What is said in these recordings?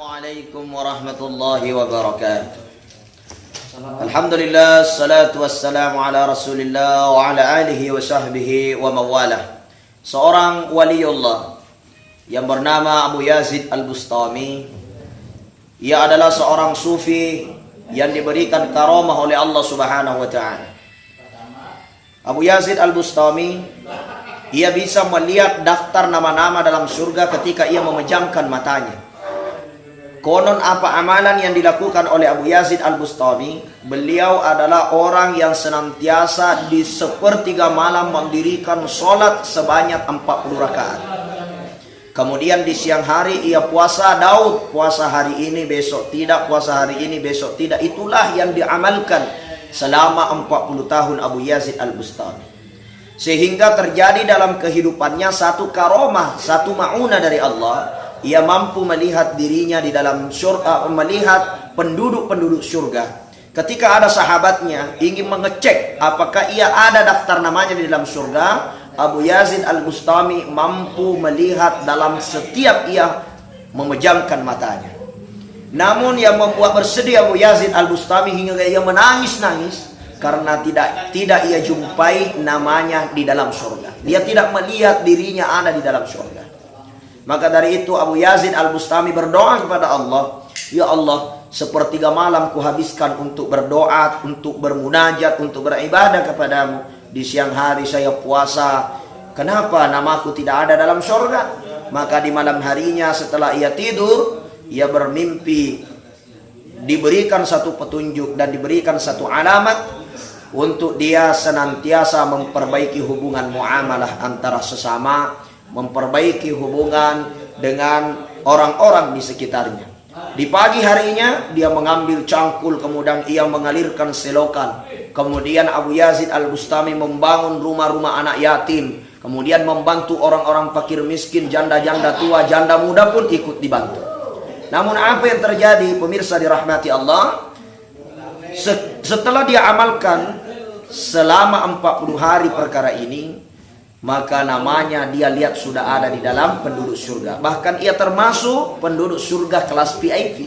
Assalamualaikum warahmatullahi wabarakatuh. Alhamdulillah, salatu wassalamu ala rasulillah wa ala alihi wa sahbihi wa mawalah. Seorang waliullah yang bernama Abu Yazid Al-Bustami, ia adalah seorang sufi yang diberikan karamah oleh Allah subhanahu wa ta'ala. Abu Yazid Al-Bustami, ia bisa melihat daftar nama-nama dalam surga ketika ia memejamkan matanya. Konon apa amalan yang dilakukan oleh Abu Yazid Al-Bustami? Beliau adalah orang yang senantiasa di sepertiga malam mendirikan sholat sebanyak 40 rakaat. Kemudian di siang hari ia puasa Daud, puasa hari ini besok tidak, puasa hari ini besok tidak. Itulah yang diamalkan selama 40 tahun Abu Yazid Al-Bustami. Sehingga terjadi dalam kehidupannya satu karomah, satu ma'unah dari Allah. Ia mampu melihat dirinya di dalam surga, melihat penduduk-penduduk surga. Ketika ada sahabatnya ingin mengecek apakah ia ada daftar namanya di dalam surga, Abu Yazid Al-Bustami mampu melihat dalam setiap ia memejamkan matanya. Namun yang membuat bersedih Abu Yazid Al-Bustami hingga ia menangis-nangis karena tidak ia jumpai namanya di dalam surga. Dia tidak melihat dirinya ada di dalam surga. Maka dari itu Abu Yazid Al-Bustami berdoa kepada Allah, ya Allah, sepertiga malam kuhabiskan untuk berdoa, untuk bermunajat, untuk beribadah kepadamu. Di siang hari saya puasa. Kenapa namaku tidak ada dalam surga? Maka di malam harinya setelah ia tidur, ia bermimpi diberikan satu petunjuk dan diberikan satu alamat untuk dia senantiasa memperbaiki hubungan muamalah antara sesama, memperbaiki hubungan dengan orang-orang di sekitarnya. Di pagi harinya dia mengambil cangkul, kemudian ia mengalirkan selokan. Kemudian Abu Yazid Al-Bustami membangun rumah-rumah anak yatim. Kemudian membantu orang-orang fakir miskin, janda-janda tua, janda muda pun ikut dibantu. Namun apa yang terjadi, pemirsa dirahmati Allah, setelah dia amalkan selama 40 hari perkara ini, maka namanya dia lihat sudah ada di dalam penduduk surga. Bahkan ia termasuk penduduk surga kelas VIP.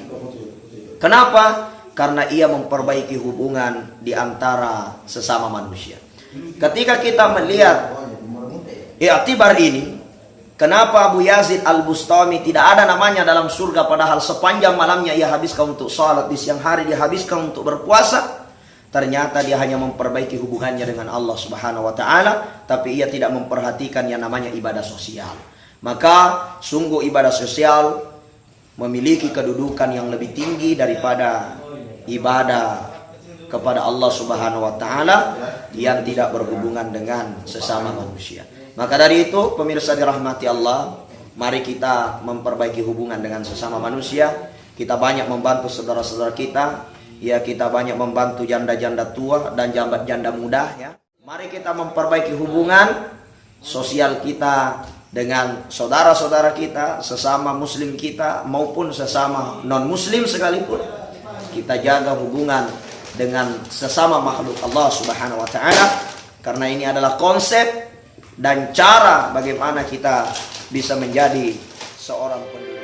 Kenapa? Karena ia memperbaiki hubungan di antara sesama manusia. Ketika kita melihat i'tibar ini, kenapa Abu Yazid Al-Bustami tidak ada namanya dalam surga, padahal sepanjang malamnya ia habiskan untuk salat, di siang hari dia habiskan untuk berpuasa. Ternyata dia hanya memperbaiki hubungannya dengan Allah subhanahu wa ta'ala, tapi ia tidak memperhatikan yang namanya ibadah sosial. Maka sungguh ibadah sosial memiliki kedudukan yang lebih tinggi daripada ibadah kepada Allah subhanahu wa ta'ala yang tidak berhubungan dengan sesama manusia. Maka dari itu pemirsa dirahmati Allah, mari kita memperbaiki hubungan dengan sesama manusia. Kita banyak membantu saudara-saudara kita. Ya, kita banyak membantu janda-janda tua dan janda muda, ya. Mari kita memperbaiki hubungan sosial kita dengan saudara-saudara kita, sesama muslim kita maupun sesama non-muslim sekalipun. Kita jaga hubungan dengan sesama makhluk Allah subhanahu wa ta'ala, karena ini adalah konsep dan cara bagaimana kita bisa menjadi seorang penduduk.